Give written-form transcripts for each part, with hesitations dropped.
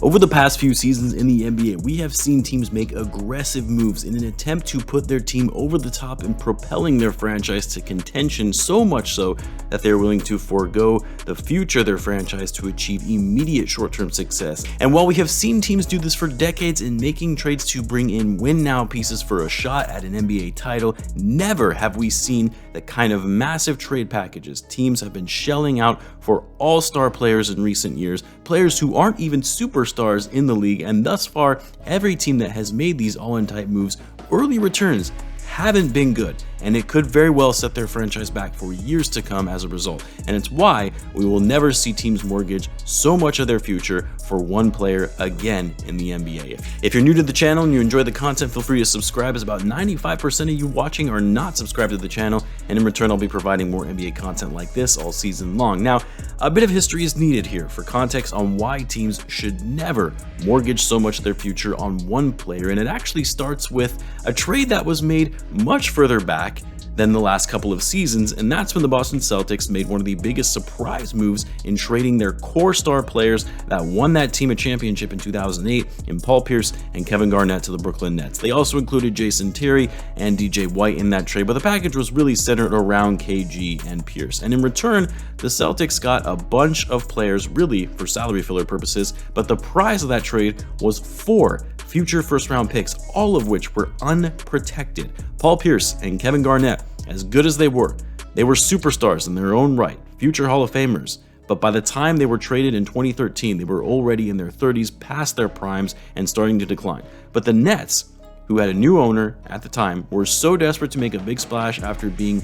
Over the past few seasons in the NBA, we have seen teams make aggressive moves in an attempt to put their team over the top and propelling their franchise to contention, so much so that they're willing to forego the future of their franchise to achieve immediate short-term success. And while we have seen teams do this for decades in making trades to bring in win-now pieces for a shot at an NBA title, never have we seen the kind of massive trade packages teams have been shelling out for all-star players in recent years, players who aren't even superstars in the league. And thus far, every team that has made these all-in type moves, early returns haven't been good, and it could very well set their franchise back for years to come as a result. And it's why we will never see teams mortgage so much of their future for one player again in the NBA. If you're new to the channel and you enjoy the content, feel free to subscribe, as about 95% of you watching are not subscribed to the channel, and in return I'll be providing more NBA content like this all season long. Now, a bit of history is needed here for context on why teams should never mortgage so much of their future on one player, and it actually starts with a trade that was made much further back than the last couple of seasons, and that's when the Boston Celtics made one of the biggest surprise moves in trading their core star players that won that team a championship in 2008 in Paul Pierce and Kevin Garnett to the Brooklyn Nets. They also included Jason Terry and DJ White in that trade, but the package was really centered around KG and Pierce. And in return, the Celtics got a bunch of players really for salary filler purposes, but the prize of that trade was 4 future first-round picks, all of which were unprotected. Paul Pierce and Kevin Garnett, as good as they were superstars in their own right, future Hall of Famers. But by the time they were traded in 2013, they were already in their 30s, past their primes, and starting to decline. But the Nets, who had a new owner at the time, were so desperate to make a big splash after being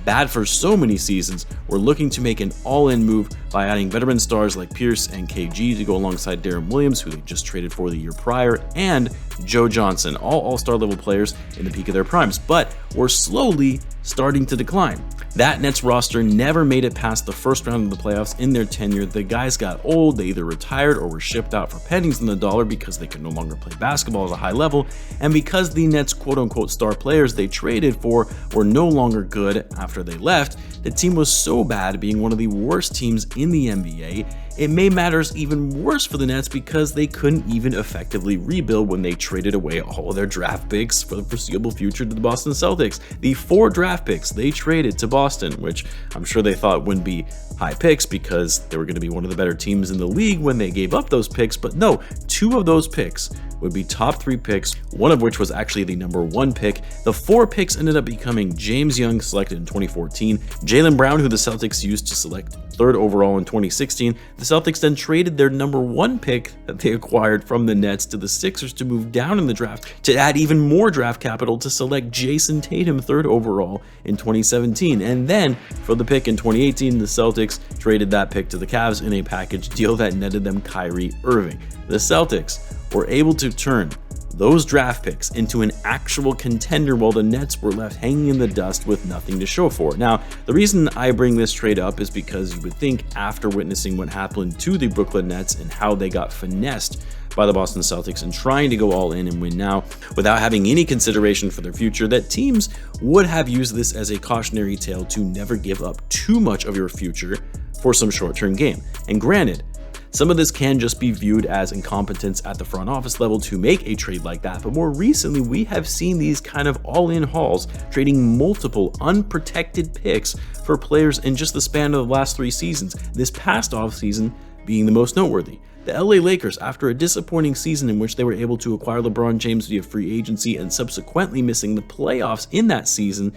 bad for so many seasons, were looking to make an all-in move by adding veteran stars like Pierce and KG to go alongside Deron Williams, who they just traded for the year prior, and Joe Johnson, all all-star level players in the peak of their primes, but were slowly starting to decline. That Nets roster never made it past the first round of the playoffs in their tenure. The guys got old, they either retired or were shipped out for pennies on the dollar because they could no longer play basketball at a high level, and because the Nets quote-unquote star players they traded for were no longer good after they left, the team was so bad, being one of the worst teams in the NBA, it made matters even worse for the Nets because they couldn't even effectively rebuild when they traded away all of their draft picks for the foreseeable future to the Boston Celtics. The 4 draft picks they traded to Boston, which I'm sure they thought wouldn't be high picks because they were going to be one of the better teams in the league when they gave up those picks, but no, 2 of those picks would be top 3 picks, one of which was actually the number 1 pick. The 4 picks ended up becoming James Young, selected in 2014, Jaylen Brown, who the Celtics used to select 3rd overall in 2016. The Celtics then traded their number 1 pick that they acquired from the Nets to the Sixers to move down in the draft to add even more draft capital to select Jason Tatum 3rd overall in 2017. And then for the pick in 2018, the Celtics traded that pick to the Cavs in a package deal that netted them Kyrie Irving. The Celtics were able to turn those draft picks into an actual contender while the Nets were left hanging in the dust with nothing to show for it. Now, the reason I bring this trade up is because you would think, after witnessing what happened to the Brooklyn Nets and how they got finessed by the Boston Celtics and trying to go all in and win now without having any consideration for their future, that teams would have used this as a cautionary tale to never give up too much of your future for some short-term gain. And granted, some of this can just be viewed as incompetence at the front office level to make a trade like that, but more recently we have seen these kind of all-in hauls trading multiple unprotected picks for players in just the span of the last 3 seasons, this past offseason being the most noteworthy. The LA Lakers, after a disappointing season in which they were able to acquire LeBron James via free agency and subsequently missing the playoffs in that season,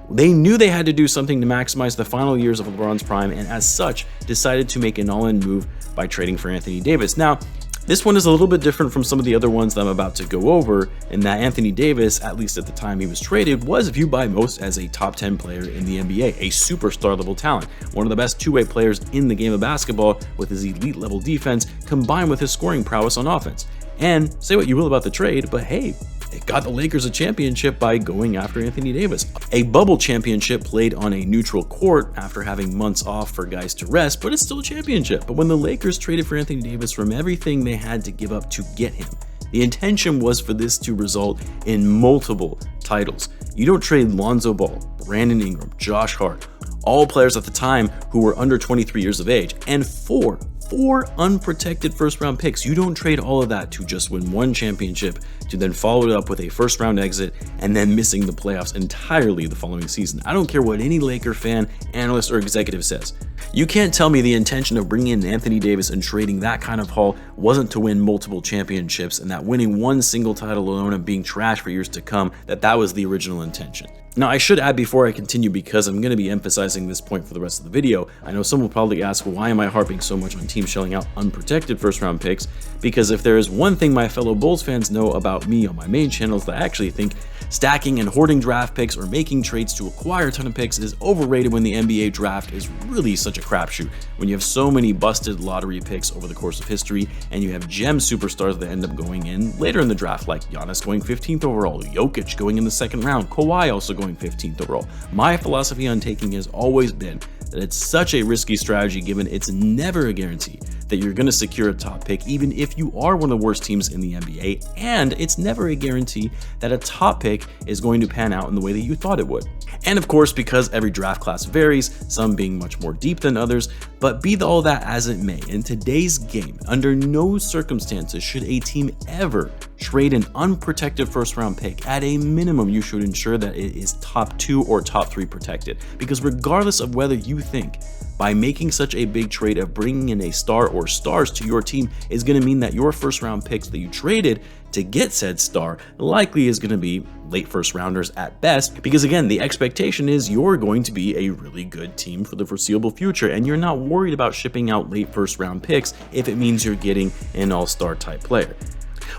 they knew they had to do something to maximize the final years of LeBron's prime, and as such decided to make an all-in move by trading for Anthony Davis. Now, this one is a little bit different from some of the other ones that I'm about to go over, in that Anthony Davis, at least at the time he was traded, was viewed by most as a top 10 player in the NBA, a superstar level talent, one of the best two-way players in the game of basketball with his elite level defense combined with his scoring prowess on offense. And say what you will about the trade, but hey, it got the Lakers a championship by going after Anthony Davis. A bubble championship played on a neutral court after having months off for guys to rest, but it's still a championship. But when the Lakers traded for Anthony Davis from everything they had to give up to get him, the intention was for this to result in multiple titles. You don't trade Lonzo Ball, Brandon Ingram, Josh Hart, all players at the time who were under 23 years of age, and four 4 unprotected first-round picks. You don't trade all of that to just win 1 championship, to then follow it up with a first-round exit and then missing the playoffs entirely the following season. I don't care what any Laker fan, analyst, or executive says. You can't tell me the intention of bringing in Anthony Davis and trading that kind of haul wasn't to win multiple championships, and that winning 1 single title alone and being trash for years to come, that was the original intention. Now, I should add before I continue, because I'm going to be emphasizing this point for the rest of the video. I know some will probably ask, well, why am I harping so much on teams shelling out unprotected first-round picks? Because if there is one thing my fellow Bulls fans know about me on my main channel, is that I actually think stacking and hoarding draft picks or making trades to acquire a ton of picks is overrated when the NBA draft is really such a crapshoot. When you have so many busted lottery picks over the course of history, and you have gem superstars that end up going in later in the draft, like Giannis going 15th overall, Jokic going in the 2nd round, Kawhi also going 15th overall. My philosophy on taking has always been that it's such a risky strategy, given it's never a guarantee that you're going to secure a top pick, even if you are one of the worst teams in the NBA, and it's never a guarantee that a top pick is going to pan out in the way that you thought it would. And of course, because every draft class varies, some being much more deep than others, but be all that as it may, in today's game, under no circumstances should a team ever trade an unprotected first-round pick. At a minimum, you should ensure that it is top 2 or top 3 protected, because regardless of whether you think by making such a big trade of bringing in a star or stars to your team is going to mean that your first-round picks that you traded to get said star likely is going to be late first rounders at best, because again, the expectation is you're going to be a really good team for the foreseeable future, and you're not worried about shipping out late first round picks if it means you're getting an all-star type player.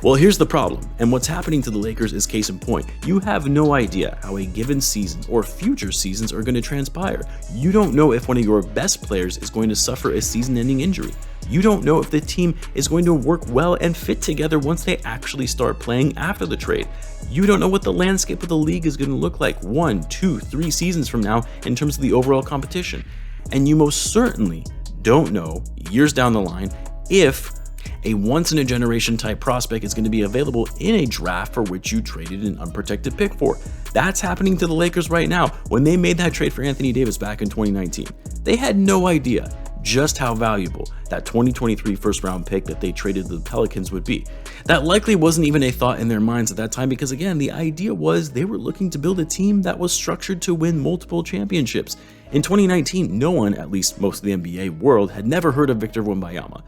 Well, here's the problem, and what's happening to the Lakers is case in point. You have no idea how a given season or future seasons are going to transpire. You don't know if one of your best players is going to suffer a season-ending injury. You don't know if the team is going to work well and fit together once they actually start playing after the trade. You don't know what the landscape of the league is going to look like 1, 2, 3 seasons from now in terms of the overall competition. And you most certainly don't know, years down the line, if a once-in-a-generation type prospect is going to be available in a draft for which you traded an unprotected pick for. That's happening to the Lakers right now. When they made that trade for Anthony Davis back in 2019, they had no idea just how valuable that 2023 first-round pick that they traded to the Pelicans would be. That likely wasn't even a thought in their minds at that time, because again, the idea was they were looking to build a team that was structured to win multiple championships. In 2019, no one, at least most of the NBA world, had never heard of Victor Wembanyama,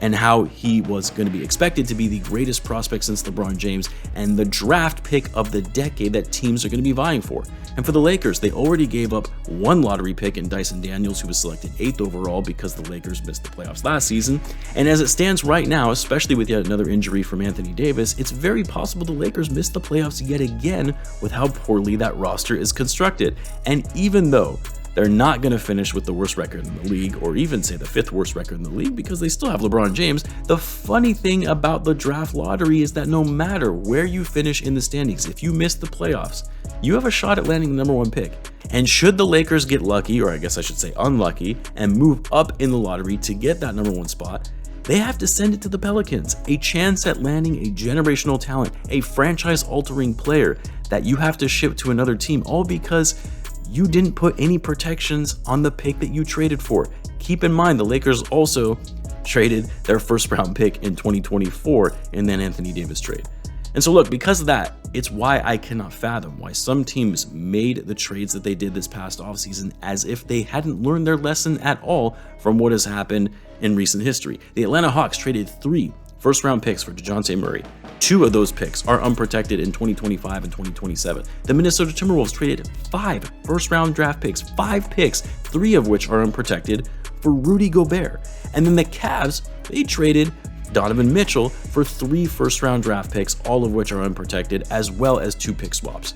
and how he was going to be expected to be the greatest prospect since LeBron James and the draft pick of the decade that teams are going to be vying for. And for the Lakers, they already gave up 1 lottery pick in Dyson Daniels, who was selected 8th overall because the Lakers missed the playoffs last season. And as it stands right now, especially with yet another injury from Anthony Davis, it's very possible the Lakers miss the playoffs yet again with how poorly that roster is constructed. And even though they're not going to finish with the worst record in the league, or even say the 5th worst record in the league, because they still have LeBron James. The funny thing about the draft lottery is that no matter where you finish in the standings, if you miss the playoffs, you have a shot at landing the number 1 pick. And should the Lakers get lucky, or I guess I should say unlucky, and move up in the lottery to get that number 1 spot, they have to send it to the Pelicans, a chance at landing a generational talent, a franchise-altering player that you have to ship to another team, all because you didn't put any protections on the pick that you traded for. Keep in mind, the Lakers also traded their first-round pick in 2024 in that Anthony Davis trade. And so look, because of that, it's why I cannot fathom why some teams made the trades that they did this past offseason as if they hadn't learned their lesson at all from what has happened in recent history. The Atlanta Hawks traded 3 first-round picks for Dejounte Murray. 2 of those picks are unprotected in 2025 and 2027. The Minnesota Timberwolves traded 5 first-round draft picks, 5 picks, 3 of which are unprotected, for Rudy Gobert. And then the Cavs, they traded Donovan Mitchell for 3 first-round draft picks, all of which are unprotected, as well as 2 pick swaps.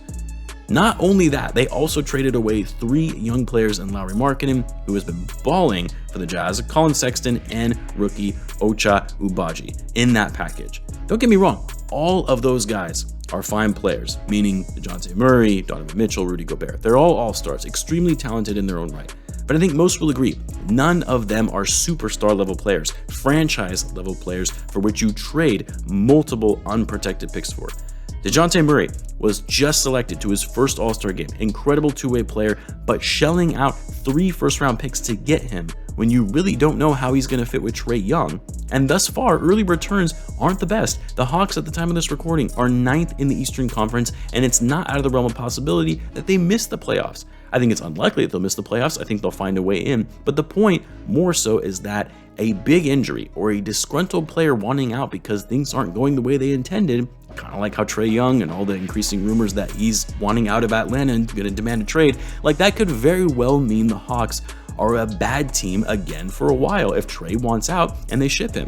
Not only that, they also traded away 3 young players in Lauri Markkanen, who has been balling for the Jazz, Colin Sexton, and rookie Ocha Ubaji in that package. Don't get me wrong, all of those guys are fine players, meaning Dejounte Murray, Donovan Mitchell, Rudy Gobert. They're all all-stars, extremely talented in their own right. But I think most will agree, none of them are superstar level players, franchise level players for which you trade multiple unprotected picks for. Dejounte Murray was just selected to his first All-Star game, incredible two-way player, but shelling out 3 first-round picks to get him when you really don't know how he's going to fit with Trae Young. And thus far, early returns aren't the best. The Hawks at the time of this recording are 9th in the Eastern Conference, and it's not out of the realm of possibility that they miss the playoffs. I think it's unlikely that they'll miss the playoffs. I think they'll find a way in. But the point more so is that a big injury or a disgruntled player wanting out because things aren't going the way they intended, kind of like how Trae Young and all the increasing rumors that he's wanting out of Atlanta and going to demand a trade, like that could very well mean the Hawks are a bad team again for a while if Trae wants out and they ship him.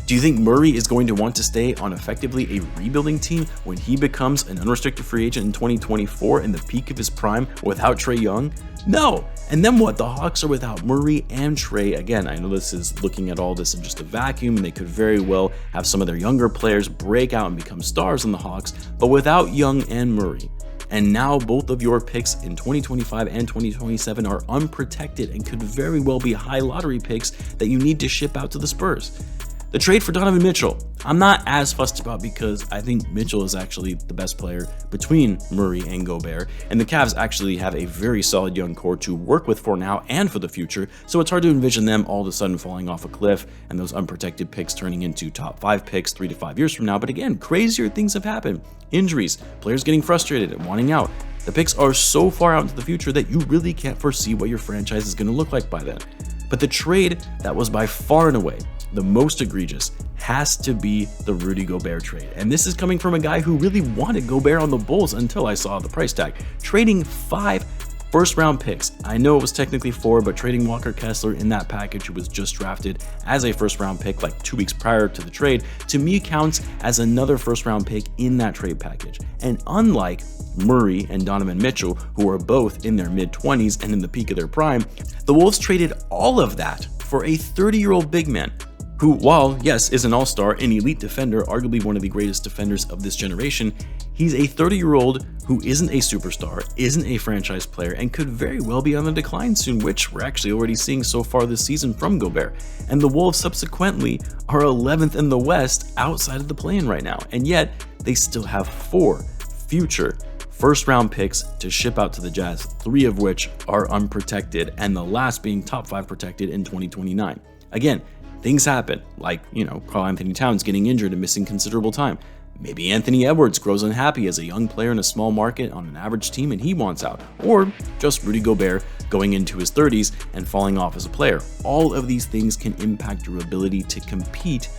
Do you think Murray is going to want to stay on effectively a rebuilding team when he becomes an unrestricted free agent in 2024 in the peak of his prime without Trae Young? No. And then what? The Hawks are without Murray and Trae. Again, I know this is looking at all this in just a vacuum, and they could very well have some of their younger players break out and become stars in the Hawks, but without Young and Murray. And now both of your picks in 2025 and 2027 are unprotected and could very well be high lottery picks that you need to ship out to the Spurs. The trade for Donovan Mitchell, I'm not as fussed about because I think Mitchell is actually the best player between Murray and Gobert, and the Cavs actually have a very solid young core to work with for now and for the future, so it's hard to envision them all of a sudden falling off a cliff and those unprotected picks turning into top 5 picks 3 to 5 years from now. But again, crazier things have happened. Injuries, players getting frustrated and wanting out. The picks are so far out into the future that you really can't foresee what your franchise is going to look like by then. But the trade that was by far and away the most egregious has to be the Rudy Gobert trade. And this is coming from a guy who really wanted Gobert on the Bulls until I saw the price tag. Trading 5 first-round picks. I know it was technically 4, but trading Walker Kessler in that package, who was just drafted as a first-round pick like 2 weeks prior to the trade, to me counts as another first-round pick in that trade package. And unlike Murray and Donovan Mitchell, who are both in their mid-20s and in the peak of their prime, the Wolves traded all of that for a 30-year-old big man who, while yes, is an all-star, an elite defender, arguably one of the greatest defenders of this generation, he's a 30-year-old who isn't a superstar, isn't a franchise player, and could very well be on the decline soon, which we're actually already seeing so far this season from Gobert. And the Wolves subsequently are 11th in the West outside of the play-in right now, and yet they still have 4 future first-round picks to ship out to the Jazz, 3 of which are unprotected, and the last being top 5 protected in 2029. Again, things happen, like, Karl Anthony Towns getting injured and missing considerable time. Maybe Anthony Edwards grows unhappy as a young player in a small market on an average team and he wants out. Or just Rudy Gobert going into his 30s and falling off as a player. All of these things can impact your ability to compete,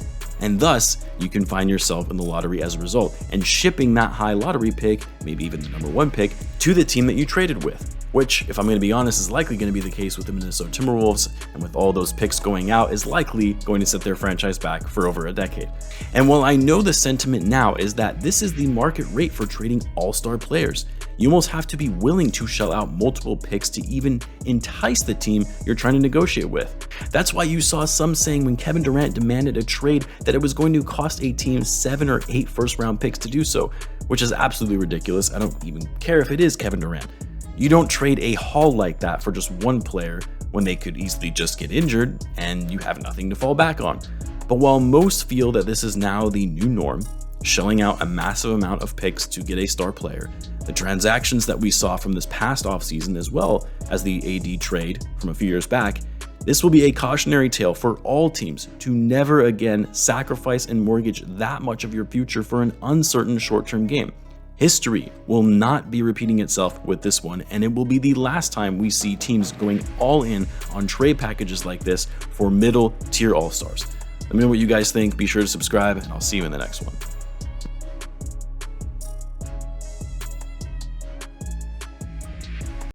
and thus you can find yourself in the lottery as a result, and shipping that high lottery pick, maybe even the number 1 pick, to the team that you traded with. Which, if I'm going to be honest, is likely going to be the case with the Minnesota Timberwolves, and with all those picks going out, is likely going to set their franchise back for over a decade. And while I know the sentiment now is that this is the market rate for trading all-star players, you almost have to be willing to shell out multiple picks to even entice the team you're trying to negotiate with. That's why you saw some saying when Kevin Durant demanded a trade that it was going to cost a team 7 or 8 first-round picks to do so, which is absolutely ridiculous. I don't even care if it is Kevin Durant. You don't trade a haul like that for just one player when they could easily just get injured and you have nothing to fall back on. But while most feel that this is now the new norm, shelling out a massive amount of picks to get a star player, the transactions that we saw from this past offseason as well as the AD trade from a few years back, this will be a cautionary tale for all teams to never again sacrifice and mortgage that much of your future for an uncertain short-term game. History will not be repeating itself with this one, and it will be the last time we see teams going all in on trade packages like this for middle tier all-stars. Let me know what you guys think. Be sure to subscribe, and I'll see you in the next one.